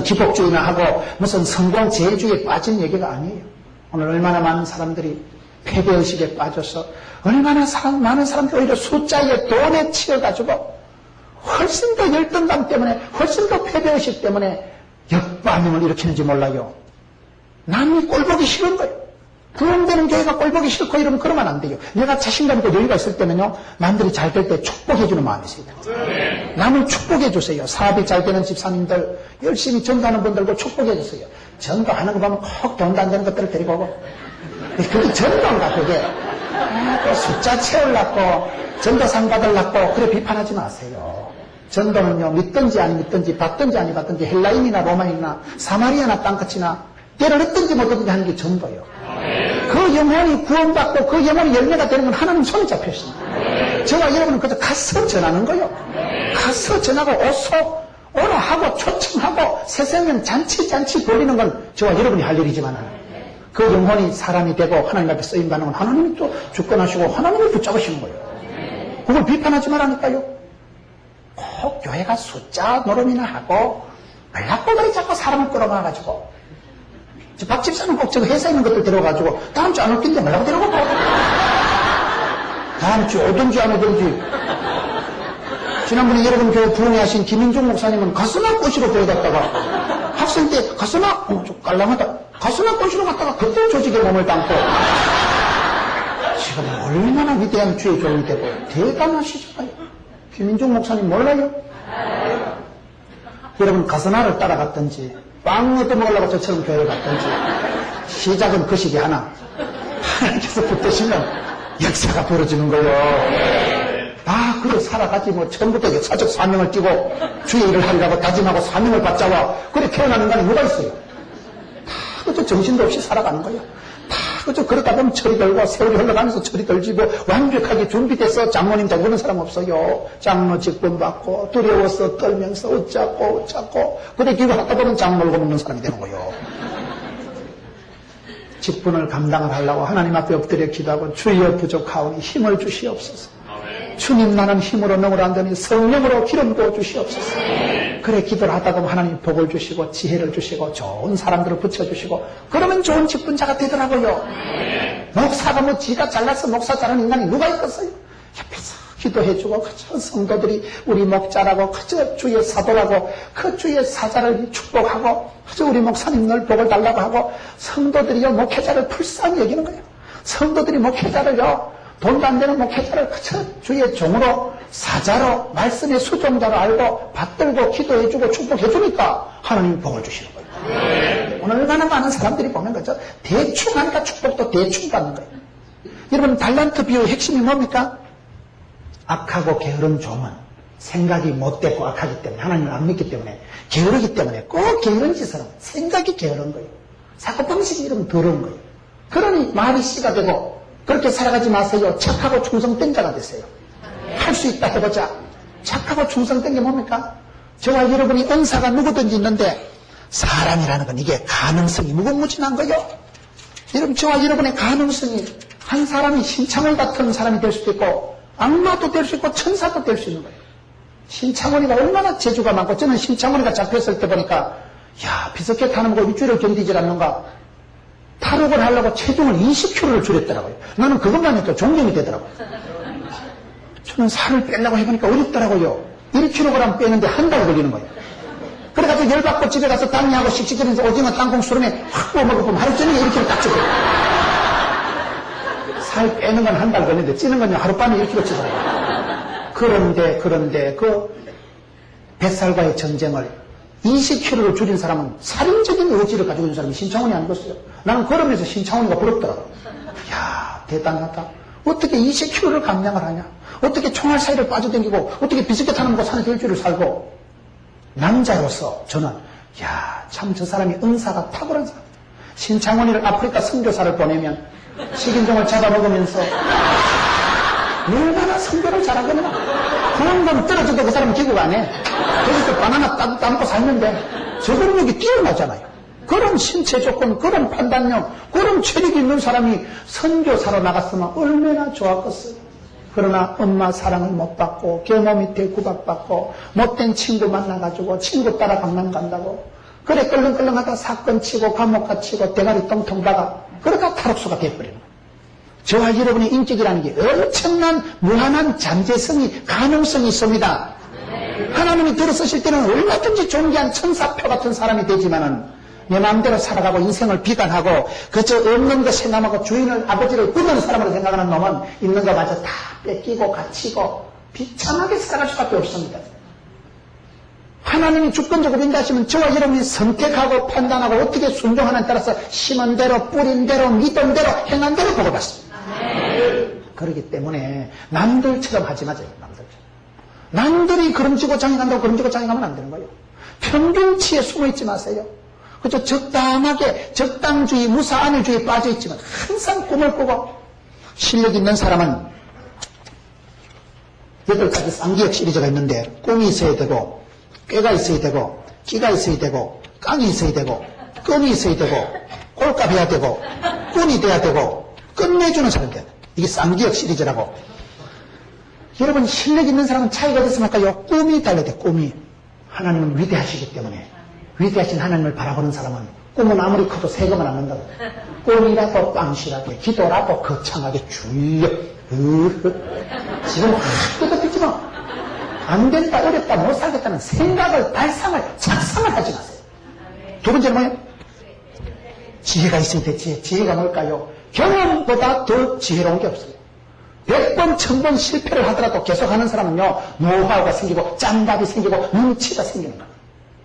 기복주의나 하고 무슨 성공 재주에 빠진 얘기가 아니에요. 오늘 얼마나 많은 사람들이 패배의식에 빠져서 얼마나 많은 사람들이 오히려 숫자에 돈에 치여가지고 훨씬 더 열등감 때문에 훨씬 더 패배의식 때문에 역반응을 일으키는지 몰라요. 남이 꼴보기 싫은 거예요. 부흥되는 교회가 꼴보기 싫고 이러면 그러면 안 돼요. 내가 자신감 있고 여유가 있을 때는요, 남들이 잘 될 때 축복해주는 마음이 있어요. 남을 축복해 주세요. 사업이 잘 되는 집사님들, 열심히 전도하는 분들도 축복해 주세요. 전도하는 거 보면 꼭 돈도 안 되는 것들을 데리고 오고. 그게 전도인가, 그게. 또 숫자 채우려고, 전도상 받으려고, 그래 비판하지 마세요. 전도는요, 믿든지 안 믿든지, 받든지 안 받든지, 헬라인이나 로마인이나 사마리아나 땅끝이나, 때를 했든지 못했든지 하는 게 전도예요. 그 영혼이 구원받고 그 영혼이 열매가 되는 건 하나님 손에 잡혀 있습니다. 저와 여러분은 그저 가서 전하는 거예요. 가서 전하고 오소, 오라 하고 초청하고 새생명 잔치 벌리는 건 저와 여러분이 할 일이지만 그 영혼이 사람이 되고 하나님 앞에 쓰임받는 건 하나님이 또 주권하시고 하나님이 붙잡으시는 거예요. 그걸 비판하지 말라니까요. 꼭 교회가 숫자 노름이나 하고 연락보다리 자꾸 사람을 끌어모아가지고 박 집사는 꼭 저거 회사에 있는 것들 데려가지고 다음 주 안 오긴데 말라고 데려가고 다음 주 오든지 안 오든지. 지난번에 여러분 교회 부흥회 하신 김인종 목사님은 가스나 꽃으로 데려갔다가 학생 때 가스나 좀 깔랑하다 가스나 꽃으로 갔다가 그때 조직에 몸을 담고 지금 얼마나 위대한 주의 종이 되고 대단하시잖아요. 김인종 목사님 몰라요? 여러분 가스나를 따라갔든지 빵 얻어먹으려고 저처럼 교회를 갔든지 시작은 그 시기 하나 하나님께서 붙드시면 역사가 벌어지는 거예요. 아 그래 살아가지 뭐 처음부터 사적 사명을 띠고 주의 일을 하리라고 다짐하고 사명을 받자와 그래 태어난 인간이 누가 있어요? 다 그저 정신도 없이 살아가는 거예요. 다 그저 그러다 보면 철이 들고 세월이 흘러가면서 철이 들지 뭐 완벽하게 준비돼서 장모님 되고 그런 사람 없어요. 장로 직분 받고 두려워서 떨면서 어쩌고 그래 기도하다 보면 장 몰고 먹는 사람이 되는 거예요. 직분을 감당을 하려고 하나님 앞에 엎드려 기도하고 주여 부족하오니 힘을 주시옵소서. 주님 나는 힘으로 능을 안 되니 성령으로 기름 부어 주시옵소서. 그래 기도를 하다 보면 하나님 복을 주시고 지혜를 주시고 좋은 사람들을 붙여주시고 그러면 좋은 직분자가 되더라고요. 목사가 뭐 지가 잘나서 목사 잘하는 인간이 누가 있겠어요? 옆에서 기도해주고 그저 성도들이 우리 목자라고 그저 주의 사도라고 그 주의 사자를 축복하고 그저 우리 목사님 늘 복을 달라고 하고 성도들이요 목회자를 불쌍히 여기는 거예요. 성도들이 목회자를요 돈도 안 되는 목회자를 그저 주의 종으로 사자로 말씀의 수종자로 알고 받들고 기도해주고 축복해주니까 하나님이 복을 주시는 거예요. 오늘 얼마나 많은 사람들이 보면 그죠? 대충 하니까 축복도 대충 받는 거예요. 여러분 달란트 비유의 핵심이 뭡니까? 악하고 게으른 종은 생각이 못되고 악하기 때문에 하나님을 안 믿기 때문에 게으르기 때문에 꼭 게으른 짓을 하고 생각이 게으른 거예요. 사고방식이 이러면 더러운 거예요. 그러니 말이 씨가 되고 그렇게 살아가지 마세요. 착하고 충성된 자가 되세요. 할 수 있다 해보자. 착하고 충성된 게 뭡니까? 저와 여러분이 은사가 누구든지 있는데 사람이라는 건 이게 가능성이 무궁무진한 거예요. 여러분 저와 여러분의 가능성이 한 사람이 신창원 같은 사람이 될 수도 있고 악마도 될 수 있고 천사도 될 수 있는 거예요. 신창원이가 얼마나 재주가 많고 저는 신창원이가 잡혔을 때 보니까 야 비석계 타는 거 일주일을 견디질 않는가. 탈옥을 하려고 체중을 20kg를 줄였더라고요. 나는 그것만 해도 존경이 되더라고요. 저는 살을 빼려고 해보니까 어렵더라고요. 1kg 빼는데 한 달 걸리는 거예요. 그래가지고 열받고 집에 가서 당뇨하고 씩씩거리면서 오징어 땅콩 수름에 확 구워 먹고 하루 종일 1kg 딱 찌고 살 빼는 건 한 달 걸리는데 찌는 건요 하룻밤에 1kg 찌더라고요. 그런데 그 뱃살과의 전쟁을 20kg를 줄인 사람은 살인적인 의지를 가지고 있는 사람이 신창원이 아니겠어요? 나는 그러면서 신창원이가 부럽더라고요. 이야 대단하다. 어떻게 20kg를 감량을 하냐? 어떻게 총알 사이를 빠져다니고 어떻게 비스켓 하나 먹고 산에서 일주일을 살고. 남자로서 저는 이야 참 저 사람이 은사가 탁월한 사람. 신창원이를 아프리카 선교사를 보내면 식인종을 잡아먹으면서 얼마나 선교를 잘하겠나. 그런 건 떨어져도 그 사람은 기국 안 해. 거기서 바나나 따먹고 살는데 저 근육이 뛰어나잖아요. 그런 신체 조건, 그런 판단력, 그런 체력이 있는 사람이 선교사로 나갔으면 얼마나 좋았겠어요. 그러나 엄마 사랑을 못 받고 계모 밑에 구박받고 못된 친구 만나가지고 친구 따라 강남 간다고 그래 끌렁끌렁하다 사건 치고 감옥 갇히고 대가리 똥통 박아 그러다 탈옥수가 돼버리는 거예요. 저와 여러분의 인격이라는 게 엄청난 무한한 잠재성이 가능성이 있습니다. 하나님이 들어서실 때는 얼마든지 존귀한 천사표 같은 사람이 되지만은 내 마음대로 살아가고 인생을 비관하고 그저 없는 거 생각하고 주인을 아버지를 끊는 사람으로 생각하는 놈은 있는 거 마저 다 뺏기고 갇히고 비참하게 살아갈 수밖에 없습니다. 하나님이 주권적으로 인도하시면 저와 여러분이 선택하고 판단하고 어떻게 순종하느냐에 따라서 심은 대로 뿌린 대로 믿은 대로 행한 대로 복을 받습니다. 그렇기 때문에 남들처럼 하지 마세요. 남들이 그름지고 장애간다고 그름지고 장애가면 안 되는 거예요. 평균치에 숨어있지 마세요. 그저 적당하게 적당주의 무사안일주의에 빠져있지만 항상 꿈을 꾸고 실력 있는 사람은 8가지 쌍기역 시리즈가 있는데 꿈이 있어야 되고 꾀가 있어야 되고 끼가 있어야 되고 깡이 있어야 되고 끈이 있어야 되고 꼴값해야 되고 꾼이 돼야 되고 끝내주는 사람이 돼야 돼. 이게 쌍기역 시리즈라고. 여러분 실력 있는 사람은 차이가 됐습니까요? 꿈이 달라야 돼. 꿈이. 하나님은 위대하시기 때문에 위대하신 하나님을 바라보는 사람은 꿈은 아무리 커도 세금은 안 난다고. 꿈이라도 빵실하게 기도라도 거창하게 줄려. 지금 확 뜯어뜨지만 안 된다 어렵다 못 살겠다는 생각을 발상을 작상을 하지 마세요. 두 번째는 뭐예요? 지혜가 있어야 돼. 지혜가 뭘까요? 경험보다 더 지혜로운 게 없어요. 100번 1000번 실패를 하더라도 계속하는 사람은요 노하우가 생기고 짬밥이 생기고 눈치가 생기는 거예요.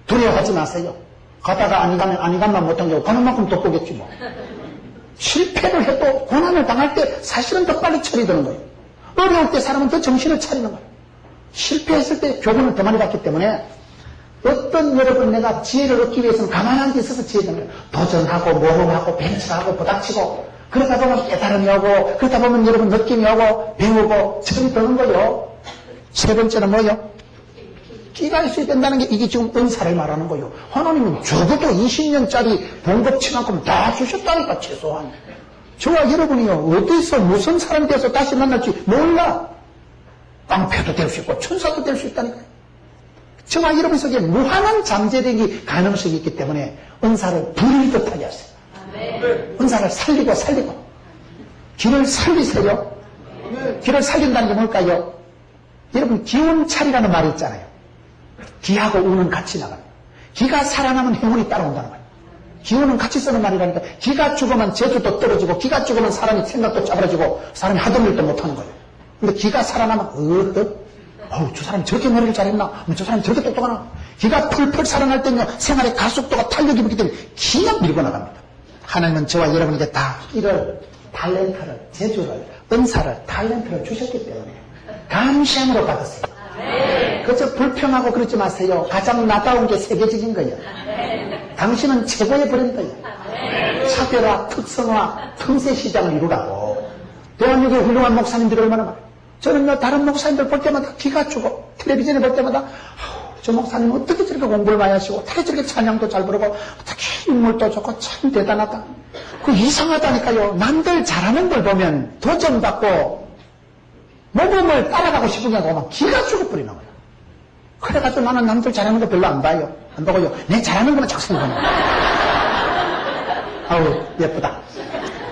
두려워하지 마세요. 가다가 아니가면 못한 게 가는 만큼 더 보겠지 뭐. 실패를 해도 고난을 당할 때 사실은 더 빨리 처리되는 거예요. 어려울 때 사람은 더 정신을 차리는 거예요. 실패했을 때 교훈을 더 많이 받기 때문에 어떤 여러분 내가 지혜를 얻기 위해서는 가만한 데 있어서 지혜를 얻는 거예요. 도전하고 모험하고 벤치하고 부닥치고 그러다 보면 깨달음이 오고 그러다 보면 여러분 느낌이 오고 배우고 철이 드는 거예요. 세 번째는 뭐예요? 끼가 있어야 된다는 게 이게 지금 은사를 말하는 거예요. 하나님은 적어도 20년짜리 봉급치만큼 다 주셨다니까 최소한. 저와 여러분이요 어디서 무슨 사람이 돼서 다시 만날지 몰라. 깡패도 될 수 있고 천사도 될 수 있다니까요. 저와 여러분 속에 무한한 잠재력이 가능성이 있기 때문에 은사를 불일듯하게 하세요. 은사를 살리고 길을 살리세요. 길을 살린다는 게 뭘까요? 여러분 기운차리라는 말이 있잖아요. 기하고 운은 같이 나가요. 기가 살아나면 행운이 따라온다는 거예요. 기운은 같이 쓰는 말이라니까. 기가 죽으면 재주도 떨어지고 기가 죽으면 사람이 생각도 짜부러지고 사람이 하던 일도 못하는 거예요. 근데 기가 살아나면 저 사람이 저렇게 머리를 잘했나? 저 사람이 저렇게 똑똑하나? 기가 풀풀 살아날 때는요 생활의 가속도가 탄력이 붙기 때문에 기가 밀고 나갑니다. 하나님은 저와 여러분에게 다 이를 탤런트를 재주를 은사를 탤런트를 주셨기 때문에 감시함으로 받으세요. 그저 불평하고 그러지 마세요. 가장 나다운 게 세계적인 거예요. 당신은 최고의 브랜드예요. 차별화, 특성화, 틈새 시장을 이루라고. 대한민국의 훌륭한 목사님들이 얼마나 많아요. 저는요 다른 목사님들 볼 때마다 기가 죽어. 텔레비전에 볼 때마다 저 목사님은 어떻게 저렇게 공부를 많이 하시고 어떻게 저렇게 찬양도 잘 부르고 어떻게 인물도 좋고 참 대단하다. 그 이상하다니까요. 남들 잘하는 걸 보면 도전받고 모범을 따라가고 싶은 게 아니고 막 기가 죽어버리는 거예요. 그래가지고 나는 남들 잘하는 거 별로 안 봐요. 안 보고요. 내 잘하는 것만 자꾸 생각하는 아우 예쁘다.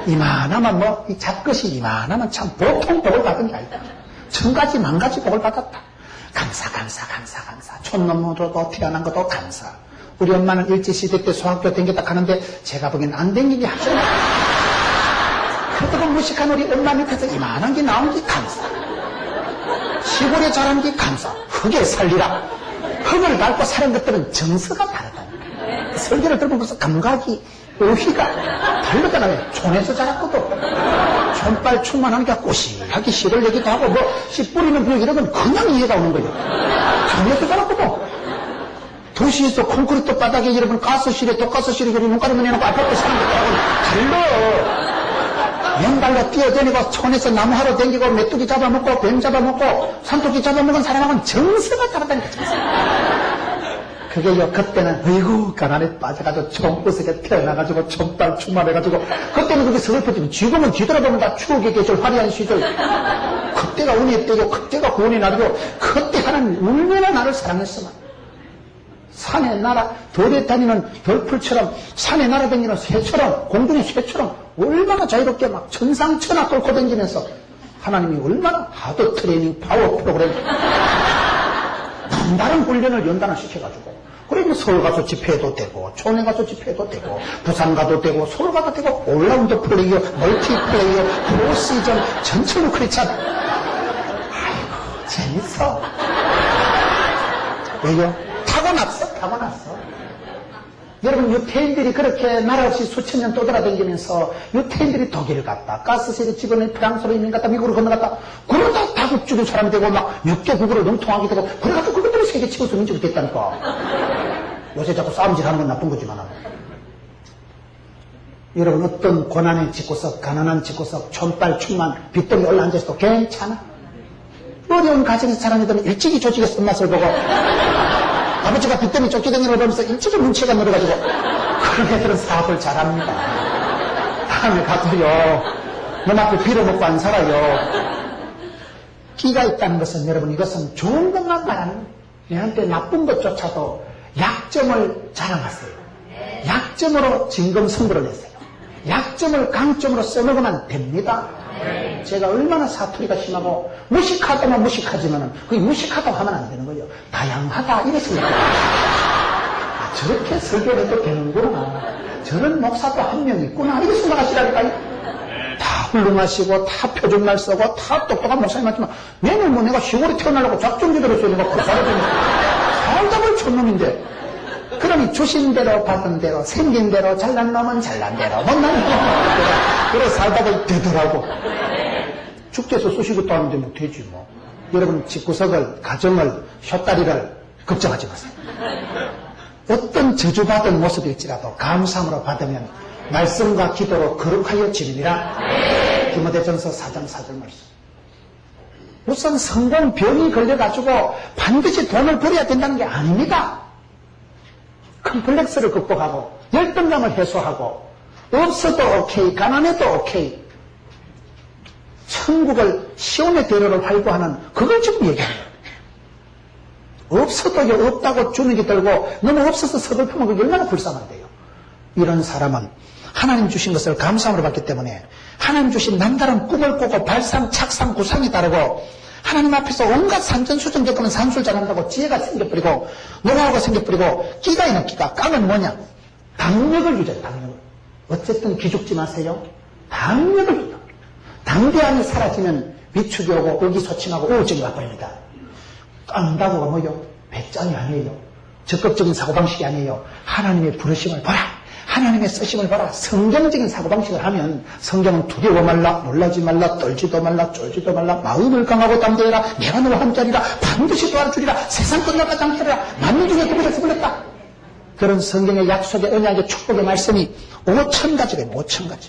이만하면 이 잡것이 이만하면 참 보통 복을 받은 게 아니다. 1000가지 만가지 복을 받았다. 감사. 촌놈으로도 태어난 것도 감사. 우리 엄마는 일제시대 때 소학교 댕겼다 가는데 제가 보기엔 안 댕기게 하잖아. 그렇다고 무식한 우리 엄마 밑에서 이만한 게 나온 게 감사. 시골에 자란 게 감사. 흙에 살리라. 흙을 밟고 사는 것들은 정서가 다르다. 설교를 들으면서 감각이 의휘가 다르잖아요. 촌에서 자랐거든. 촌발 충만하니까 꼬시하게 씨를 내기도 하고 씨 뿌리는 그 이런 건 그냥 이해가 오는 거예요. 촌에서 자랐거든. 도시에서 콘크리트 바닥에 여러분 가스실에 독가스실에 눈가리만 해놓고 아파트 사는 것하고는 달라. 맨발로 뛰어다니고 촌에서 나무하러 다니고 메뚜기 잡아먹고 뱀 잡아먹고 산토끼 잡아먹은 사람하고는 정서가 다르다니까. 그게요 그때는 어이구 가난에 빠져가지고 촌구석에 태어나가지고 촌발 충만해가지고 그때는 그게 서글퍼지면 지금은 뒤돌아보면 다 추억의 계절 화려한 시절 그때가 운이 때고 그때가 구원의 날이고 그때 하나님 얼마나 나를 사랑했으면 산에 덜에 다니는 덜풀처럼, 산에 날아다니는 새처럼, 공중의 새처럼 얼마나 자유롭게 막 천상천하 뚫고 다니면서 하나님이 얼마나 하드 트레이닝 파워 프로그램 남다른 훈련을 연단을 시켜가지고, 그러면 서울 가서 집회해도 되고, 촌에 가서 집회해도 되고, 부산 가도 되고, 서울 가도 되고, 올라운드 플레이어, 멀티플레이어, 프로시전, 전철로 크리찬. 아이고, 재밌어. 왜요? 타고났어. 여러분, 유태인들이 그렇게 나라 없이 수천 년 떠돌아다니면서 유태인들이 독일 갔다, 가스실에 직원이 프랑스로 이민 갔다, 미국으로 건너갔다, 그러다 다국주도 사람이 되고 막 6개 국어를 능통하게 되고, 그래가지고 그것들이 세계 최고수 민족이 됐다니까. 요새 자꾸 싸움질 하는 건 나쁜 거지만. 여러분, 어떤 고난의 집구석, 가난한 집구석, 촌발 춤만 빚더미 올라앉아서도 괜찮아. 어려운 가정에서 자란 애들은 일찍이 조직의 손맛을 보고, 아버지가 빚더미 쫓기다니는 걸 보면서 일찍이 눈치가 늘어가지고, 그런 애들은 사업을 잘합니다. 다음에 가도요, 너 앞에 빌어먹고 안 살아요. 끼가 있다는 것은, 여러분, 이것은 좋은 것만 말하는 거예요. 내한테 나쁜 것조차도 약점을 자랑하세요. 약점으로 진검승부를 내세요. 약점을 강점으로 써먹으면 됩니다. 제가 얼마나 사투리가 심하고 무식하다면 무식하지만은 그게 무식하다고 하면 안 되는 거예요. 다양하다 이래 생각해요. 저렇게 설교를 해도 되는구나. 저런 목사도 한 명 있구나 이래 생각하시라니까요. 다 훌륭하시고 다 표준말 쓰고 다 똑똑한 목사님 같지만 얘는 뭐 내가 시골에 태어나려고 작정지대로 써야 내가 고사를 되는 살다볼 촌놈인데, 그러니 주신 대로 받은 대로 생긴 대로 잘난 놈은 잘난 대로 못난 놈은 못난 대로 그래 살다가 되더라고. 주께서 쑤시고 또 하는데 뭐 되지 뭐. 여러분, 집구석을, 가정을, 숏다리를 걱정하지 마세요. 어떤 저주받은 모습일지라도 감사함으로 받으면 말씀과 기도로 거룩하여 지느니라. 디모데전서 4장 4절 말씀. 무슨 성공 병이 걸려가지고 반드시 돈을 벌여야 된다는 게 아닙니다. 컴플렉스를 극복하고 열등감을 해소하고 없어도 오케이, 가난해도 오케이, 천국을 시온의 대로를 활보하는 그걸 지금 얘기하는 거예요. 없어도 없다고 주눅이 들고 너무 없어서 서글프면 그게 얼마나 불쌍한데요. 이런 사람은 하나님 주신 것을 감사함으로 받기 때문에 하나님 주신 남다른 꿈을 꾸고 발상, 착상, 구상이 다르고 하나님 앞에서 온갖 산전수전 겪으면 산술 잘한다고 지혜가 생겨버리고 노하우가 생겨버리고 끼가 있는 끼가, 깡은 뭐냐? 당력을 유지해요. 당력을. 어쨌든 기죽지 마세요. 당력을 유지해요. 당대함이 사라지면 위축이 오고 의기소침하고 우울증이 와버립니다. 깡다고가 뭐요? 배짱이 아니에요. 적극적인 사고방식이 아니에요. 하나님의 부르심을 봐라. 하나님의 쓰심을 봐라. 성경적인 사고방식을 하면 성경은 두려워 말라, 놀라지 말라, 떨지도 말라, 쫄지도 말라, 마음을 강하고 담대해라, 내가 너와 함께하리라, 반드시 도와주리라, 세상 끝날까지 함께하리라, 만민 중에 그것을 불렀다. 그런 성경의 약속의 언약의 축복의 말씀이 5,000가지래. 5,000가지.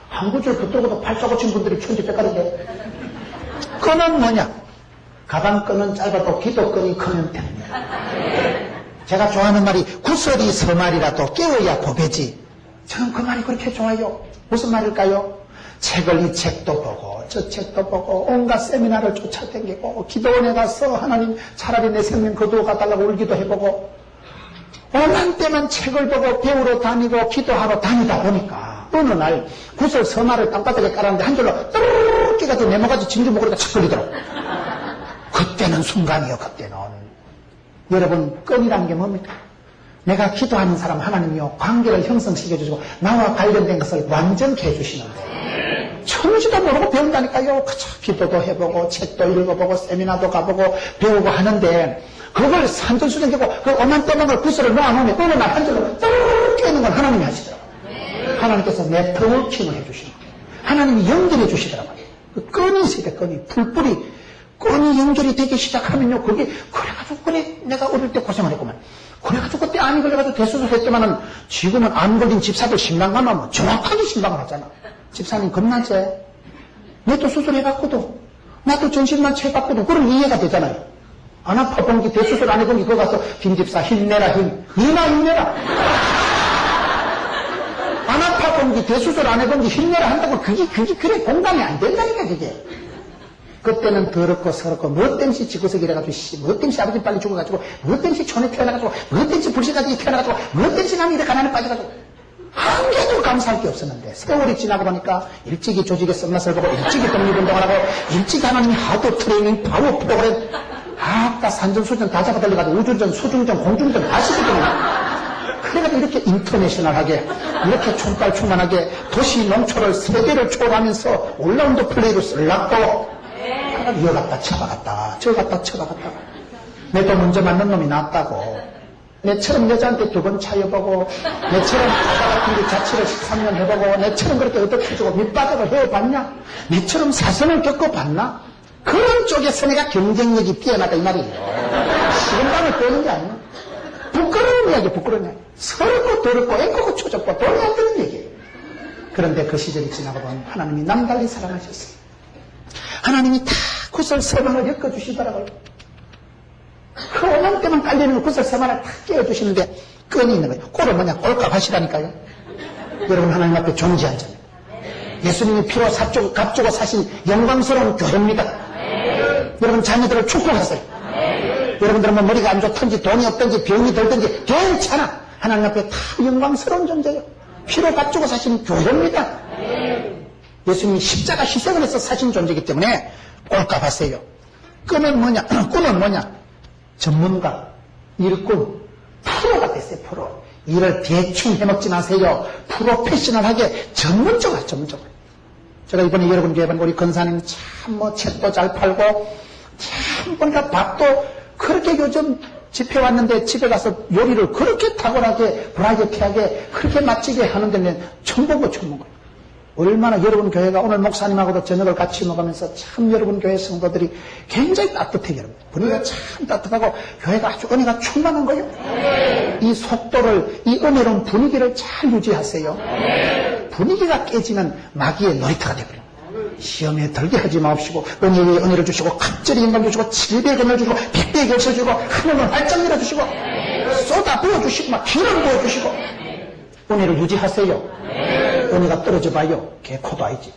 한 구절 붙들고도 팔자 고친 분들이 천지백가인데, 끈은 뭐냐? 가방끈은 짧아도 기도끈이 크면 됩니다. 제가 좋아하는 말이 구설이 서말이라도 깨워야 보배지. 저는 그 말이 그렇게 좋아요. 무슨 말일까요? 이 책도 보고 저 책도 보고 온갖 세미나를 쫓아다니고 기도원에 가서 하나님 차라리 내 생명 거두어 달라고 울기도 해보고 오만 때만 책을 보고 배우러 다니고 기도하러 다니다 보니까 어느 날 구설 서말을 땅바닥에 깔았는데 한 줄로 뚜루룩 끼가지고 내 모가지 진주목으로 착 걸리더라고. 그때는 순간이요. 그때는. 여러분, 끈이라는 게 뭡니까? 내가 기도하는 사람 하나님이요, 관계를 형성시켜주시고 나와 관련된 것을 완전케 해주시는데 천지도 모르고 배운다니까요. 그쵸? 기도도 해보고 책도 읽어보고 세미나도 가보고 배우고 하는데 그걸 산전수전되고 그 오만떠만을 구슬을 놓아놓으면 어느 날 한 줄로 뚜루룩 끼는 건 하나님이 하시더라고요. 하나님께서 네트워킹을 해주시는 거예요. 하나님이 연결해 주시더라고요. 그 끈이 있으니까 끈이 풀뿌리 끈이 연결이 되기 시작하면요, 그게, 그래가지고, 그래, 내가 어릴 때 고생을 했구만. 그래가지고 그때 암이 걸려가지고 대수술 했더만은 지금은 암 걸린 집사들 신방 가면 정확하게 신방을 하잖아. 집사님 겁나지? 내도 수술해봤거든. 나도 전신만 채봤거든. 그럼 이해가 되잖아요. 안 아파 본기 대수술 안 해본기 그거 가서 김 집사 힘내라 힘. 니나 힘내라. 안 아파 본기 대수술 안 해본기 힘내라 한다고 그게 그래 공감이 안 된다니까 그게. 그때는 더럽고 서럽고 뭐 땜시 지구석이 이래가지고 뭐 땜시 아버지 빨리 죽어가지고 뭐 땜시 촌에 태어나가지고 뭐 땜시 불신가지고 태어나가지고 뭐 땜시 남이 이렇게 가난에 빠져가지고 한 개도 감사할 게 없었는데 세월이 지나고 보니까 일찍이 조직에 썸맛을 보고 일찍이 독립운동을 하고 일찍이 하나님이 하도 트레이닝 파워 프로그램 아까 산전수전 다 잡아 들려가지고 우주전 수중전 공중전 다 시키더니 그래가지고 이렇게 인터내셔널하게 이렇게 촌달충만하게 도시 농촌을 세계를 초월하면서 올라운드 플레이로 쓸락고 이어 갔다 쳐박았다 저 갔다 쳐박았다 내도 먼저 맞는 놈이 낫다고 내처럼 여자한테 2번 차여보고 내처럼 바다 같은 데 자취를 13년 해보고 내처럼 그렇게 어떻게 해주고 밑바닥을 헤어봤냐 내처럼 사선을 겪어봤나 그런 쪽에서 내가 경쟁력이 뛰어나다 이 말이에요. 시금방을 빼는 게 아니에요. 부끄러운 이야기 부끄러운 이야기 서럽고 더럽고 앵고고 초졌고 돈이 안 되는 얘기예요. 그런데 그 시절이 지나고 보면 하나님이 남달리 사랑하셨어요. 하나님이 다 구설서방을 엮어주시더라고요. 그 5년 때만 깔리는 구설서방을 다 깨워주시는데 끈이 있는 거예요. 꼴은 뭐냐 꼴값 하시라니까요. 여러분 하나님 앞에 존재한 자입니다. 예수님이 피로 값주고 사신 영광스러운 교회입니다. 여러분 자녀들을 축복하세요. 여러분들은 뭐 머리가 안 좋든지 돈이 없든지 병이 들든지 괜찮아. 하나님 앞에 다 영광스러운 존재예요. 피로 값주고 사신 교회입니다. 예수님이 십자가 희생을 해서 사신 존재이기 때문에 꼴값 하세요. 꾼은 뭐냐? 꾼은 뭐냐? 전문가, 일꾼, 프로가 됐어요. 프로. 일을 대충 해먹지 마세요. 프로페셔널하게 전문적으로. 제가 이번에 여러분 교회 우리 권사님 참 뭐 책도 잘 팔고 참 보니까 밥도 그렇게 요즘 집회 왔는데 집에 가서 요리를 그렇게 탁월하게 브라이어티하게 그렇게 맛지게 하는데 천보고 얼마나 여러분 교회가 오늘 목사님하고도 저녁을 같이 먹으면서 참 여러분 교회 성도들이 굉장히 따뜻해요. 여러분. 분위기가 참 따뜻하고 교회가 아주 은혜가 충만한 거예요. 이 속도를 이 은혜로운 분위기를 잘 유지하세요. 분위기가 깨지면 마귀의 놀이터가 되버려요. 시험에 들게 하지 마옵시고 은혜에 은혜를 주시고 갑절이 영광 주시고 700의 은혜를 주시고 100배의 결실 주시고 하늘을 활짝 열어주시고 쏟아 부어주시고 막 기름 부어주시고 은혜를 유지하세요. 은혜가 떨어져 봐요. 개코도 아니지.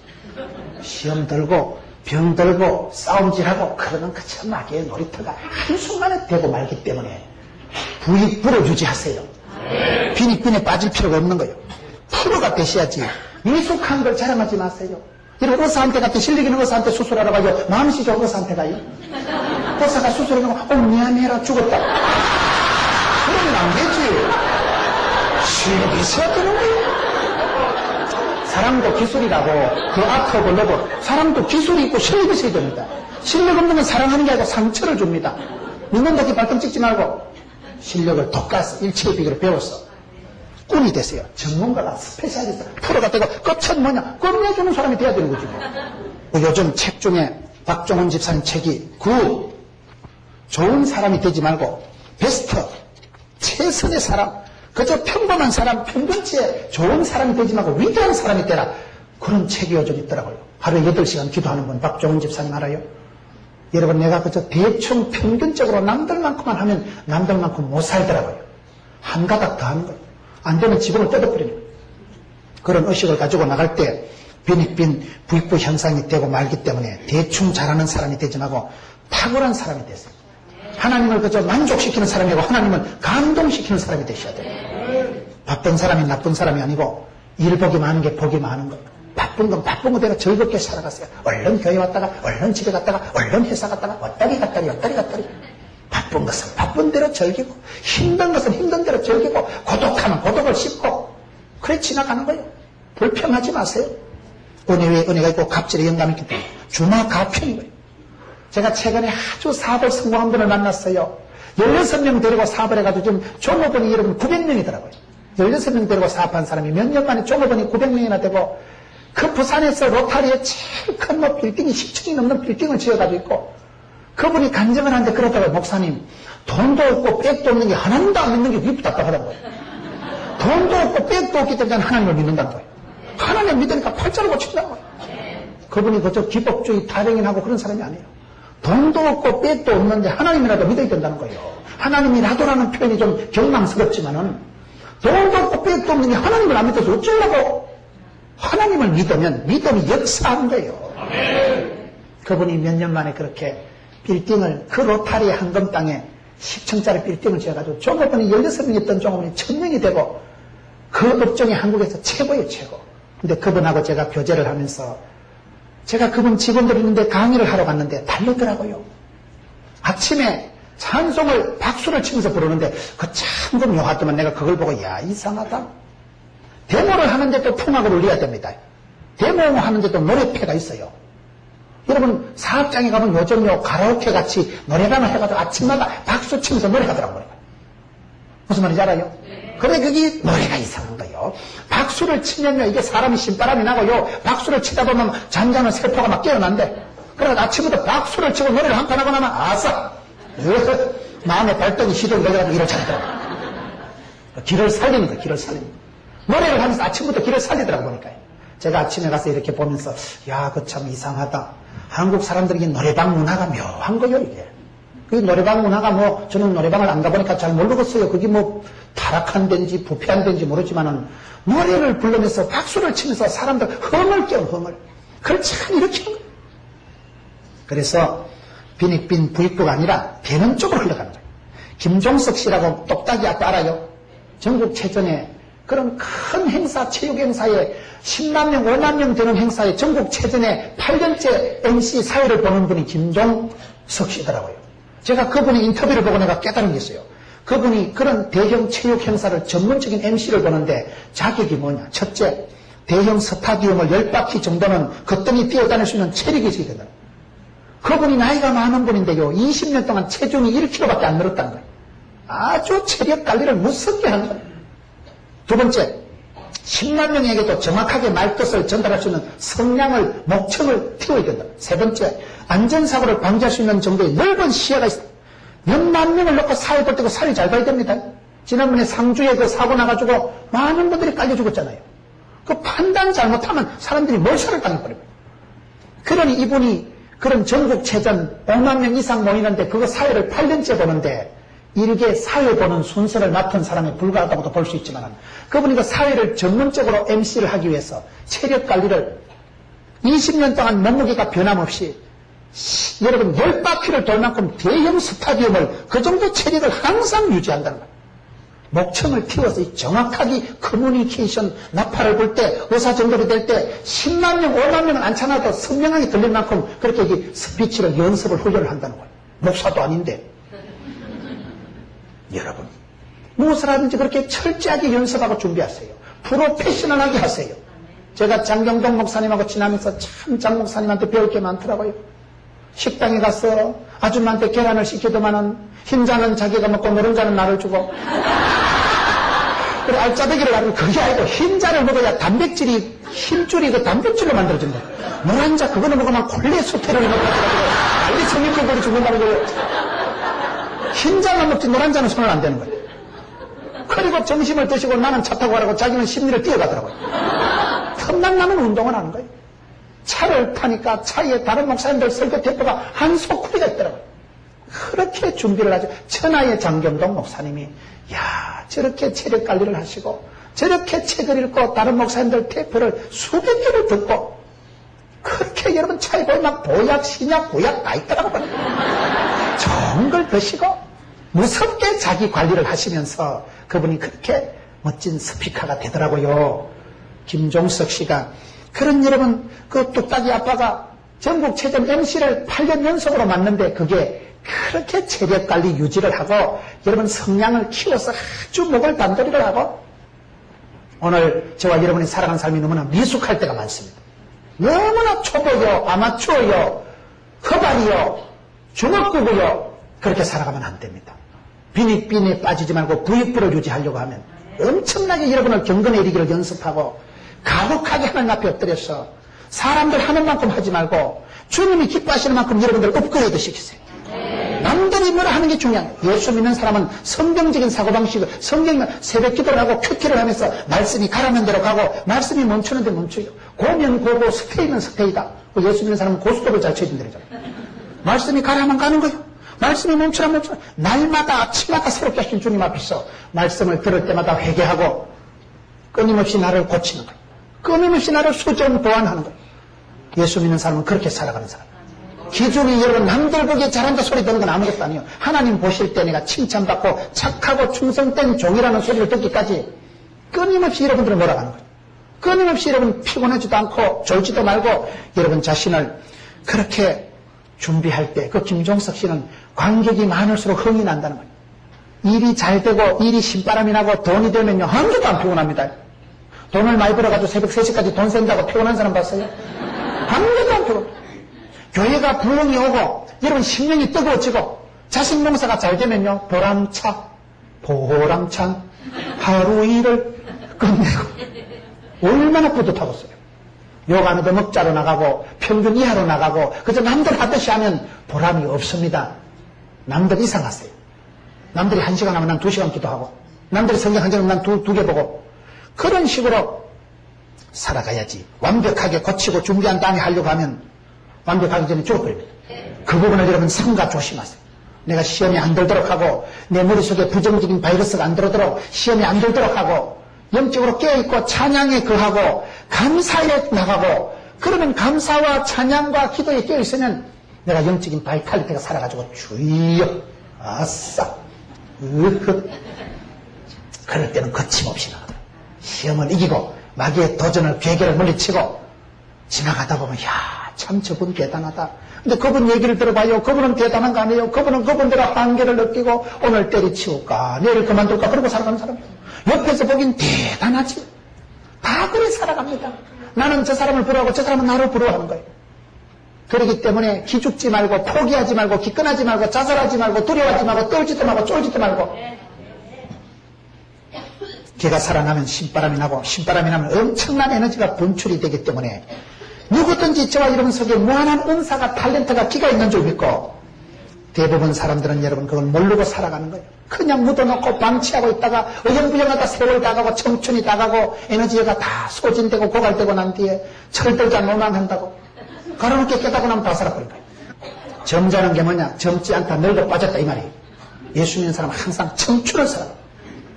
시험 들고 병 들고 싸움질하고 그러면 그 참 마귀의 놀이터가 한순간에 되고 말기 때문에 부익부를 유지하세요. 빈익빈에 빠질 필요가 없는 거예요. 프로가 되셔야지 미숙한 걸 자랑하지 마세요. 여러분 의사한테 갔더니 실력 있는 의사한테 수술하러 가요. 마음씨 좋은 의사한테 가요. 의사가 수술하고 미안해라 죽었다. 그러면 안 되지. 실력이 있어야 되는 거예요. 사랑도 기술이라고 그 아트업을 넣고 사랑도 기술이 있고 실력이 있어야 됩니다. 실력 없는 건 사랑하는 게 아니고 상처를 줍니다. 민원덕이 발등 찍지 말고 실력을 독가서 일체의 비결을 배웠어. 꾼이 되세요. 전문가가 스페셜리스트 프로가 되고 끝은 뭐냐 끝내주는 사람이 돼야 되는 거지. 요즘 책 중에 박종훈 집사님 책이 좋은 사람이 되지 말고 베스트 최선의 사람 그저 평범한 사람 평균치에 좋은 사람이 되지 말고 위대한 사람이 되라. 그런 책이 요즘 있더라고요. 하루에 8시간 기도하는 분 박종훈 집사님 알아요? 여러분 내가 그저 대충 평균적으로 남들만큼만 하면 남들만큼 못 살더라고요. 한 가닥 더 하는 거예요. 안 되면 지붕을 뜯어버리는 거예요. 그런 의식을 가지고 나갈 때 빈익빈 부익부 현상이 되고 말기 때문에 대충 잘하는 사람이 되지 말고 탁월한 사람이 되세요. 하나님을 그저 만족시키는 사람이 아니고 하나님을 감동시키는 사람이 되셔야 돼요. 바쁜 사람이 나쁜 사람이 아니고 일복이 많은 게 복이 많은 거예요. 바쁜 건 바쁜 거대로 즐겁게 살아가세요. 얼른 교회 왔다가 얼른 집에 갔다가 얼른 회사 갔다가 왔다리 갔다리 바쁜 것은 바쁜 대로 즐기고 힘든 것은 힘든 대로 즐기고 고독하면 고독을 씹고 그래 지나가는 거예요. 불평하지 마세요. 은혜 위에 은혜가 있고 갑절에 영감이 있기 때문에 주마가편인 거예요. 제가 최근에 아주 사업을 성공한 분을 만났어요. 16명 데리고 사업을 해가지고 지금 종업원이 여러분 900명이더라고요. 16명 데리고 사업한 사람이 몇 년 만에 종업원이 900명이나 되고 그 부산에서 로타리에 제일 큰 뭐 빌딩이 10층이 넘는 빌딩을 지어가지고 있고 그분이 간증을 하는데 그러다가 목사님 돈도 없고 백도 없는 게 하나님도 안 믿는 게 그게 답답하다는 거예요. 돈도 없고 백도 없기 때문에 하나님을 믿는다는 거예요. 하나님을 믿으니까 팔자를 고친다는 거예요. 그분이 그저 기복주의 타령인하고 그런 사람이 아니에요. 돈도 없고 백도 없는데 하나님이라도 믿어야 된다는 거예요. 하나님이라도라는 표현이 좀 경망스럽지만은 돈도 없고 백도 없는 게 하나님을 안 믿어서 어쩌려고 하나님을 믿으면 믿음이 역사하는 거예요. 그분이 몇 년 만에 그렇게 빌딩을, 그 로타리 한금 땅에 10층짜리 빌딩을 지어가지고 종업원이 16명이 있던 종업원이 1000명이 되고 그 업종이 한국에서 최고예요, 최고. 근데 그분하고 제가 교제를 하면서 제가 그분 직원들 있는데 강의를 하러 갔는데 다르더라고요. 아침에 찬송을 박수를 치면서 부르는데 그 참 좀 묘하더만 내가 그걸 보고 야 이상하다. 데모를 하는데 또 풍악을 울려야 됩니다. 데모 하는데 또 노래패가 있어요. 여러분 사업장에 가면 요즘요 가라오케 같이 노래방을 해가지고 아침마다 박수 치면서 노래하더라고요. 무슨 말인지 알아요? 근데 그게 노래가 이상한 거예요. 박수를 치면요 이게 사람이 신바람이 나고요. 박수를 치다 보면 잠자는 세포가 막 깨어난대. 그래서 아침부터 박수를 치고 노래를 한 판 하고 나면 아싸! 마음에 발동이 시동이 걸려가지고 일을 잘하더라고요. 길을 살리는 거예요. 길을 살리는 거예요. 노래를 하면서 아침부터 길을 살리더라고 보니까요. 제가 아침에 가서 이렇게 보면서 야, 그 참 이상하다. 한국 사람들이 노래방 문화가 묘한 거예요, 이게. 그 노래방 문화가 뭐 저는 노래방을 안 가보니까 잘 모르겠어요. 그게 뭐 타락한 데인지 부패한 데인지 모르지만은 노래를 부르면서 박수를 치면서 사람들 흥을 깨워, 흥을. 그걸 참 일으키는 거예요. 그래서 빈익빈 부익부가 아니라 되는 쪽으로 흘러가는 거예요. 김종석 씨라고 똑딱이 아까 알아요? 전국체전에 그런 큰 행사, 체육행사에 10만 명, 5만 명 되는 행사에 전국체전에 8년째 MC 사회를 보는 분이 김종석 씨더라고요. 제가 그분의 인터뷰를 보고 내가 깨달은 게 있어요. 그분이 그런 대형 체육 행사를 전문적인 MC를 보는데 자격이 뭐냐. 첫째, 대형 스타디움을 10바퀴 정도는 거뜬히 뛰어다닐 수 있는 체력이 있어야 된다. 그분이 나이가 많은 분인데요. 20년 동안 체중이 1kg밖에 안 늘었다는 거예요. 아주 체력 관리를 무섭게 하는 거예요. 두 번째, 10만 명에게도 정확하게 말뜻을 전달할 수 있는 성량을, 목청을 틔워야 된다. 세 번째, 안전사고를 방지할 수 있는 정도의 넓은 시야가 있다. 몇만 명을 놓고 사회 볼 때고 사회 잘 봐야 됩니다. 지난번에 상주에 그 사고 나가지고 많은 분들이 깔려 죽었잖아요. 그 판단 잘못하면 사람들이 몰살을 당해버립니다. 그러니 이분이 그런 전국체전 5만 명 이상 모이는데 그거 사회를 8년째 보는데 이렇게 사회 보는 순서를 맡은 사람에 불과하다고도 볼 수 있지만 그분이 그 사회를 전문적으로 MC를 하기 위해서 체력 관리를 20년 동안 몸무게가 변함없이 여러분 10바퀴를 돌 만큼 대형 스타디움을 그 정도 체력을 항상 유지한다는 거예요. 목청을 틔워서 정확하게 커뮤니케이션 나팔을 불 때 의사전달이 될 때 10만 명, 5만 명은 않잖아도 선명하게 들릴 만큼 그렇게 이게 스피치를 연습을 훈련을 한다는 거예요. 목사도 아닌데. 여러분 무엇을 하든지 그렇게 철저하게 연습하고 준비하세요. 프로페셔널하게 하세요. 제가 장경동 목사님하고 지나면서 참 장 목사님한테 배울 게 많더라고요. 식당에 가서 아줌마한테 계란을 시키더만은 흰자는 자기가 먹고 노른자는 나를 주고 그래 알짜배기를 하면 그게 아니고 흰자를 먹어야 단백질이 힘줄이 그 단백질로 만들어진 거예요. 노란자 그거는 먹으면 콜레스테롤이 높아져가지고 빨리 성인병들이 죽는다는 거예요. 흰자만 먹지 노란자는 손을 안 대는 거예요. 그리고 점심을 드시고 나는 차 타고 가라고 자기는 심리를 뛰어가더라고요. 틈만 나면 운동을 하는 거예요. 차를 타니까 차에 다른 목사님들 설교 대표가 한 소쿠리가 있더라고요. 그렇게 준비를 하죠. 천하의 장경동 목사님이 야 저렇게 체력 관리를 하시고 저렇게 책을 읽고 다른 목사님들 대표를 수백 개를 듣고 그렇게 여러분 차에 보면 막 보약, 신약, 구약 다 있더라고요. 좋은 걸 드시고 무섭게 자기 관리를 하시면서 그분이 그렇게 멋진 스피커가 되더라고요. 김종석 씨가 그런 여러분 그 뚝딱이 아빠가 전국체전 MC를 8년 연속으로 맡는데 그게 그렇게 체력관리 유지를 하고 여러분 성량을 키워서 아주 목을 단도리를 하고 오늘 저와 여러분이 살아가는 삶이 너무나 미숙할 때가 많습니다. 너무나 초보요, 아마추어요, 허발이요, 주먹구구요 그렇게 살아가면 안 됩니다. 빈익빈에 빠지지 말고 부익부를 유지하려고 하면 엄청나게 여러분을 경건해리기를 연습하고 가혹하게 하나님 앞에 엎드려서 사람들 하는 만큼 하지 말고 주님이 기뻐하시는 만큼 여러분들 업그레이드 시키세요. 남들이 뭐라 하는 게 중요해요. 예수 믿는 사람은 성경적인 사고방식을 성경이면 새벽 기도를 하고 큐티를 하면서 말씀이 가라는 대로 가고 말씀이 멈추는 데 멈춰요. 고면 고고 스테이면 스테이다. 예수 믿는 사람은 고스톱을 잘 쳐야 된다잖아요. 말씀이 가라면 가는 거예요. 말씀이 멈추라면 멈추라. 날마다 아침마다 새롭게 하신 주님 앞에서 말씀을 들을 때마다 회개하고 끊임없이 나를 고치는 거예요. 끊임없이 나를 수정 보완하는 거예요. 예수 믿는 사람은 그렇게 살아가는 사람. 기준이 여러분 남들 보기에 잘한다 소리 듣는 건 아무것도 아니에요. 하나님 보실 때 내가 칭찬받고 착하고 충성된 종이라는 소리를 듣기까지 끊임없이 여러분들은 몰아가는 거예요. 끊임없이 여러분 피곤하지도 않고 졸지도 말고 여러분 자신을 그렇게 준비할 때 그 김종석 씨는 관객이 많을수록 흥이 난다는 거예요. 일이 잘 되고 일이 신바람이 나고 돈이 되면요 한 개도 안 피곤합니다. 돈을 많이 벌어가지고 새벽 3시까지 돈 센다고 피곤한 사람 봤어요? 한 개도 안 피곤. 교회가 부흥이 오고 여러분 심령이 뜨거워지고 자식 농사가 잘 되면요 보람찬 하루 일을 끝내고 얼마나 뿌듯하겠어요. 욕 안 해도 먹자로 나가고 평균 이하로 나가고 그저 남들 하듯이 하면 보람이 없습니다. 남들 이상하세요. 남들이 1시간 하면 난 2시간 기도하고 남들이 성경 한 장 하면 난 두 개 보고 그런 식으로 살아가야지. 완벽하게 고치고 준비한 다음에 하려고 하면 완벽하기 전에 죽어버립니다. 그 부분을 여러분 삼가 조심하세요. 내가 시험에 안 들도록 하고 내 머릿속에 부정적인 바이러스가 안 들어오도록 시험에 안 들도록 하고 영적으로 깨어있고 찬양에 거하고 감사에 나가고 그러면 감사와 찬양과 기도에 깨어있으면 내가 영적인 바이탈리티가 살아가지고 주여 아싸 그럴 때는 거침없이 나가다 시험을 이기고 마귀의 도전을 괴계를 물리치고 지나가다 보면 야 참 저분 대단하다. 근데 그분 얘기를 들어봐요. 그분은 대단한 거 아니에요. 그분은 그분대로 한계를 느끼고 오늘 때려치울까 내일 그만둘까 그러고 살아가는 사람이에요. 옆에서 보긴 대단하지. 다 그래 살아갑니다. 나는 저 사람을 부러워하고 저 사람은 나를 부러워하는 거예요. 그렇기 때문에 기죽지 말고 포기하지 말고 기권하지 말고 자살하지 말고 두려워하지 말고 떨지도 말고 쫄지도 말고 개가 살아나면 신바람이 나고 신바람이 나면 엄청난 에너지가 분출이 되기 때문에 누구든지 저와 여러분 속에 무한한 은사가 탤런트가 기가 있는 줄 믿고 대부분 사람들은 여러분 그걸 모르고 살아가는 거예요. 그냥 묻어놓고 방치하고 있다가 어영부영하다 세월 다가고 청춘이 다가고 에너지가 다 소진되고 고갈되고 난 뒤에 철들자 노망한다고 걸어놓게 깨닫고 나면 다 살아버린 거예요. 점잖은 게 뭐냐? 젊지 않다 늙어 빠졌다 이 말이에요. 예수 믿는 사람은 항상 청춘을 살아요.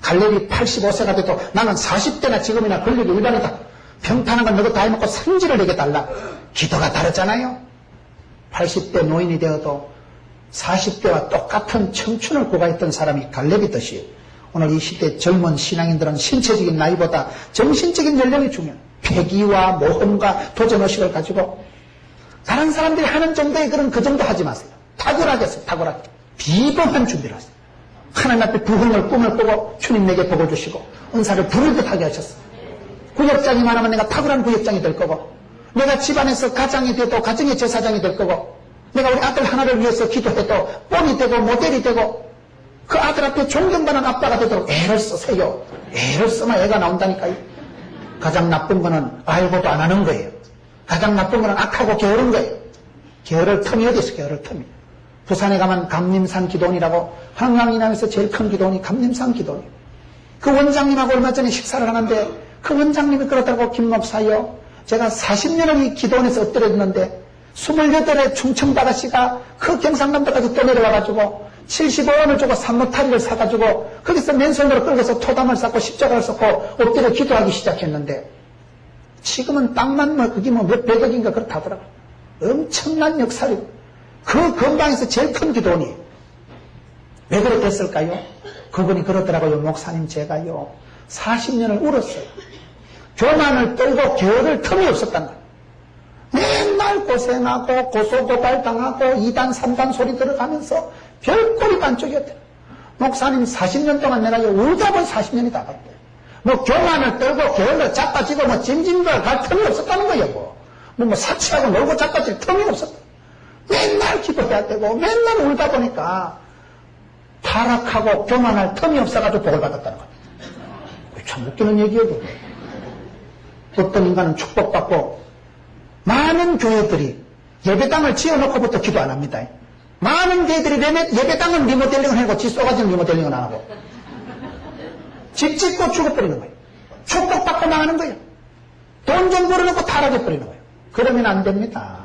갈렙이 85세가 돼도 나는 40대나 지금이나 근력이 일반이다. 평탄한 건 너도 다 해먹고 성질을 내게 달라. 기도가 다르잖아요. 80대 노인이 되어도 40대와 똑같은 청춘을 구가했던 사람이 갈렙이듯이 오늘 이 시대 젊은 신앙인들은 신체적인 나이보다 정신적인 연령이 중요해요. 패기와 모험과 도전의식을 가지고 다른 사람들이 하는 정도의 그 정도 하지 마세요. 탁월하게 했어요. 탁월하게. 비범한 준비를 하세요. 하나님 앞에 부흥을 꿈을 꾸고 주님 내게 복을 주시고 은사를 부르듯 하게 하셨어요. 구역장이 많으면 내가 탁월한 구역장이 될 거고 내가 집안에서 가장이 돼도 가정의 제사장이 될 거고 내가 우리 아들 하나를 위해서 기도해도 뻔이 되고 모델이 되고 그 아들 앞에 존경받는 아빠가 되도록 애를 쓰세요. 애를 쓰면 애가 나온다니까요. 가장 나쁜 거는 알고도 안 하는 거예요. 가장 나쁜 거는 악하고 게으른 거예요. 게으를 틈이 어디 있어 게으를 틈이. 부산에 가면 감림산 기도원이라고 한강이남에서 제일 큰 기도원이 감림산 기도원이에요. 그 원장님하고 얼마 전에 식사를 하는데 그 원장님이 그러더라고 김 목사요. 제가 40년을 이 기도원에서 엎드렸는데 28의 충청도 아가씨가 그 경상남도까지 떠내려와가지고 75원을 주고 산모타리를 사가지고 거기서 맨손으로 끌고서 토담을 쌓고 십자가를 쌓고 엎드려 기도하기 시작했는데 지금은 땅만 그게 몇 백억인가 그렇다더라고요. 엄청난 역사리고 그 근방에서 제일 큰 기도원이 왜 그렇게 됐을까요? 그분이 그러더라고요. 목사님 제가요 40년을 울었어요. 교만을 떨고 게으를 틈이 없었단 말이에요. 맨날 고생하고 고소고발 당하고 2단 3단 소리 들어가면서 별꼴이 반쪽이었대요. 목사님 40년 동안 내가 울다 보니 40년이 다 갔대요. 뭐 교만을 떨고 게을러 자빠지고 뭐 짐짐걸 갈 틈이 없었다는 거예요. 뭐 사치하고 놀고 자빠질 틈이 없었다. 맨날 기도해야 되고 맨날 울다 보니까 타락하고 교만할 틈이 없어가지고 복을 받았다는 거예요. 참 웃기는 얘기예요. 어떤 인간은 축복받고 많은 교회들이 예배당을 지어놓고부터 기도 안 합니다. 많은 교회들이 예배당은 리모델링을 하고 집 쏘가지는 리모델링을 안 하고 집 짓고 죽어버리는 거예요. 축복받고 나가는 거예요. 돈 좀 벌어놓고 타락해버리는 거예요. 그러면 안 됩니다.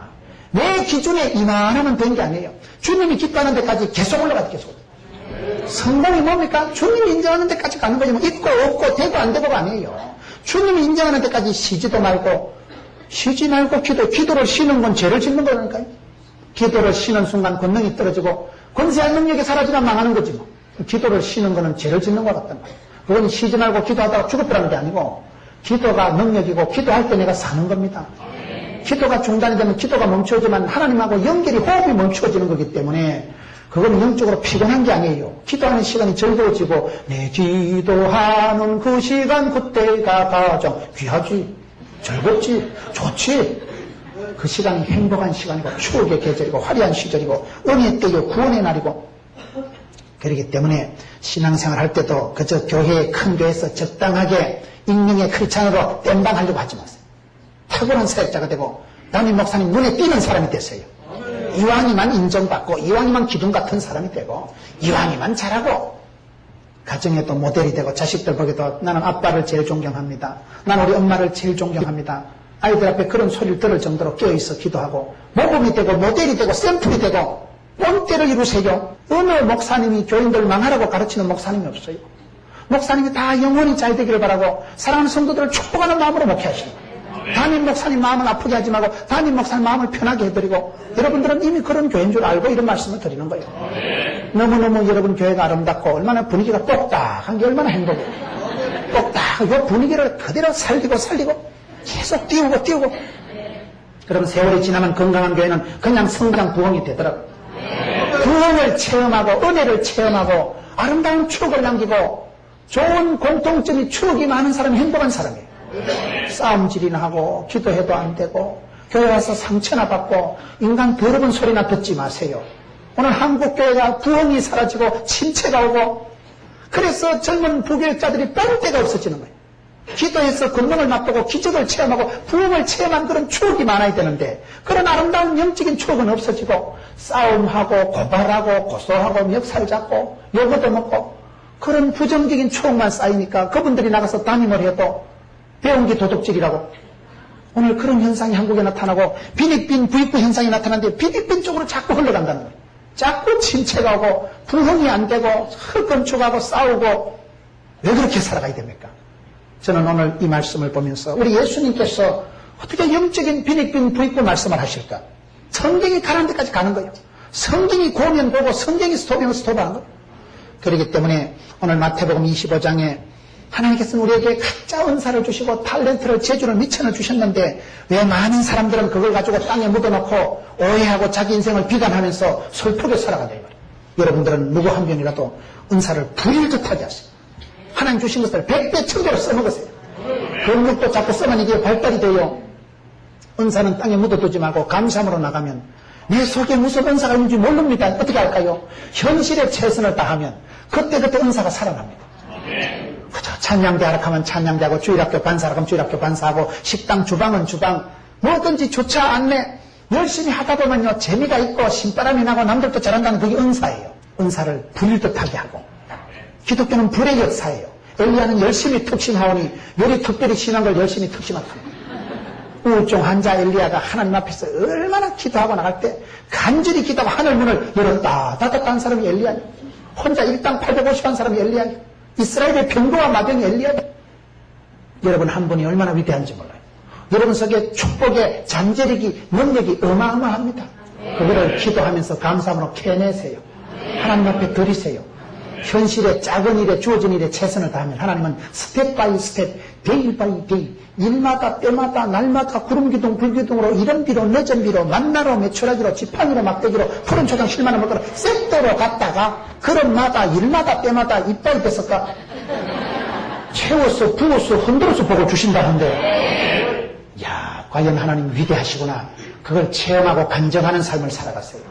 내 기준에 이만하면 된 게 아니에요. 주님이 기뻐하는 데까지 계속 올라가죠. 계속. 성공이 뭡니까? 주님이 인정하는 데까지 가는 거지 뭐 있고 없고 되고 안 되고가 아니에요. 주님이 인정하는 데까지 쉬지 말고 기도를 쉬는 건 죄를 짓는 거라니까요. 기도를 쉬는 순간 권능이 떨어지고 권세한 능력이 사라지면 망하는 거지 뭐. 기도를 쉬는 거는 죄를 짓는 것 같단 말이야. 그건 쉬지 말고 기도하다가 죽어버리는 게 아니고 기도가 능력이고 기도할 때 내가 사는 겁니다. 기도가 중단이 되면 기도가 멈춰지만 하나님하고 연결이 호흡이 멈춰지는 거기 때문에 그건 영적으로 피곤한 게 아니에요. 기도하는 시간이 즐거워지고 내 기도하는 그 시간 그때가 가장 귀하지, 즐겁지, 좋지. 그 시간이 행복한 시간이고 추억의 계절이고 화려한 시절이고 은혜의 때이고 구원의 날이고 그렇기 때문에 신앙생활 할 때도 그저 교회에 큰 교회에서 적당하게 익명의 크리스찬으로 땜방하려고 하지 마세요. 탁월한 사역자가 되고 담임 목사님 눈에 띄는 사람이 되세요. 이왕이만 인정받고 이왕이만 기둥 같은 사람이 되고 이왕이만 잘하고 가정에도 모델이 되고 자식들 보기도 나는 아빠를 제일 존경합니다. 나는 우리 엄마를 제일 존경합니다. 아이들 앞에 그런 소리를 들을 정도로 깨어있어 기도하고 모범이 되고 모델이 되고 샘플이 되고 본때를 이루세요. 어느 목사님이 교인들 망하라고 가르치는 목사님이 없어요. 목사님이 다 영원히 잘 되기를 바라고 사랑하는 성도들을 축복하는 마음으로 목회하시는 거예요. 담임 목사님 마음을 아프게 하지 말고 담임 목사님 마음을 편하게 해드리고 여러분들은 이미 그런 교회인 줄 알고 이런 말씀을 드리는 거예요. 너무너무 여러분 교회가 아름답고 얼마나 분위기가 똑딱한 게 얼마나 행복해요. 똑딱 이 분위기를 그대로 살리고 계속 띄우고 그러면 세월이 지나면 건강한 교회는 그냥 성장 부흥이 되더라고요. 부흥을 체험하고 은혜를 체험하고 아름다운 추억을 남기고 좋은 공통점이 추억이 많은 사람이 행복한 사람이에요. 싸움질이나 하고 기도해도 안 되고 교회 와서 상처나 받고 인간 더러운 소리나 듣지 마세요. 오늘 한국교회가 부흥이 사라지고 침체가 오고 그래서 젊은 부교육자들이 뺄 데가 없어지는 거예요. 기도해서 권능을 맛보고 기적을 체험하고 부흥을 체험한 그런 추억이 많아야 되는데 그런 아름다운 영적인 추억은 없어지고 싸움하고 고발하고 고소하고 멱살 잡고 요거도 먹고 그런 부정적인 추억만 쌓이니까 그분들이 나가서 담임을 해도 배운 게 도둑질이라고 오늘 그런 현상이 한국에 나타나고 비닉빈 부익부 현상이 나타나는데 비닉빈 쪽으로 자꾸 흘러간다는 거예요. 자꾸 침체가 오고 부흥이 안 되고 건축하고 싸우고 왜 그렇게 살아가야 됩니까? 저는 오늘 이 말씀을 보면서 우리 예수님께서 어떻게 영적인 비닉빈 부익부 말씀을 하실까? 성경이 가는 데까지 가는 거예요. 성경이 고면 보고 성경이 스톱이면 스톱하는 거예요. 그렇기 때문에 오늘 마태복음 25장에 하나님께서는 우리에게 각자 은사를 주시고 탤런트를 재주를 미천을 주셨는데 왜 많은 사람들은 그걸 가지고 땅에 묻어놓고 오해하고 자기 인생을 비관하면서 슬프게 살아가냐 이 말이에요. 여러분들은 누구 한 명이라도 은사를 부릴 듯하게 하세요. 하나님 주신 것을 100배 1000배로 써먹으세요. 근육도 자꾸 쓰면 이게 발달이 돼요. 은사는 땅에 묻어두지 말고 감사함으로 나가면 내 속에 무슨 은사가 있는지 모릅니다. 어떻게 할까요? 현실에 최선을 다하면 그때 은사가 살아납니다. 그죠? 찬양대 하락하면 찬양대하고 주일학교 반사하면 주일학교 반사하고 식당 주방은 주방 뭐든지 조차 않네 열심히 하다 보면요 재미가 있고 신바람이 나고 남들도 잘한다는 그게 은사예요. 은사를 부릴 듯하게 하고 기독교는 불의 역사예요. 엘리야는 열심히 특신하오니 요리 특별히 신한 걸 열심히 특신합니다. 우울증 환자 엘리야가 하나님 앞에서 얼마나 기도하고 나갈 때 간절히 기도하고 하늘 문을 열었다 닫았다 한 사람이 엘리야예요. 혼자 일당 850한 사람이 엘리야예요. 이스라엘의 병거와 마병이 엘리야예요. 여러분 한 분이 얼마나 위대한지 몰라요. 여러분 속에 축복의 잔재력이 능력이 어마어마합니다. 그거를 기도하면서 감사함으로 캐내세요. 하나님 앞에 드리세요. 현실에 작은 일에 주어진 일에 최선을 다하면 하나님은 스텝 바이 스텝 데이 바이 데이 일마다 때마다 날마다 구름기둥 불기둥으로 이른비로 늦은비로 만나로 매출하기로 지팡이로 막대기로 푸른 초장 실만한 먹으러 셋도로 갔다가 그런마다 일마다 때마다 이빨이 뺐을까 채워서 부어서 흔들어서 복을 주신다는데 야 과연 하나님 위대하시구나. 그걸 체험하고 간증하는 삶을 살아갔어요.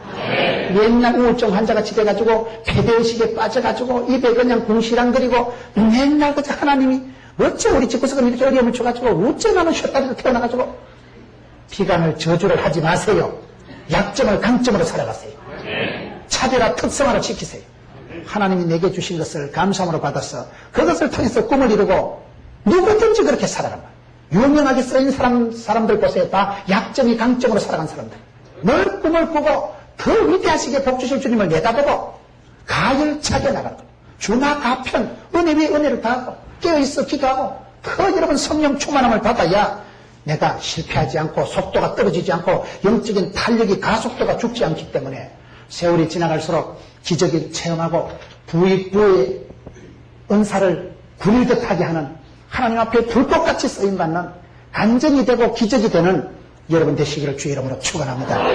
맨날 우울증 환자같이 돼가지고 폐대의식에 빠져가지고 입에 그냥 궁시렁거리고 맨날 그저 하나님이 어째 우리 집구석은 이렇게 어려움을 줘가지고 어째 나는 쇳다리로 태어나가지고 비관을 저주를 하지 마세요. 약점을 강점으로 살아가세요. 차별화 특성화를 지키세요. 하나님이 내게 주신 것을 감사함으로 받아서 그것을 통해서 꿈을 이루고 누구든지 그렇게 살아간 거예요. 유명하게 쓰인 사람들 보세요. 다 약점이 강점으로 살아간 사람들. 늘 꿈을 꾸고 더 위대하시게 복주실 주님을 내다보고 가열차게 나가는 거예요. 주마가편 은혜 위에 은혜를 다하고 깨어있어 기도하고 더 여러분 성령 충만함을 받아야 내가 실패하지 않고 속도가 떨어지지 않고 영적인 탄력이 가속도가 죽지 않기 때문에 세월이 지나갈수록 기적을 체험하고 부의 은사를 구릴 듯하게 하는 하나님 앞에 불꽃같이 쓰임받는 간증이 되고 기적이 되는 여러분 되시기를 주의 이름으로 축원합니다.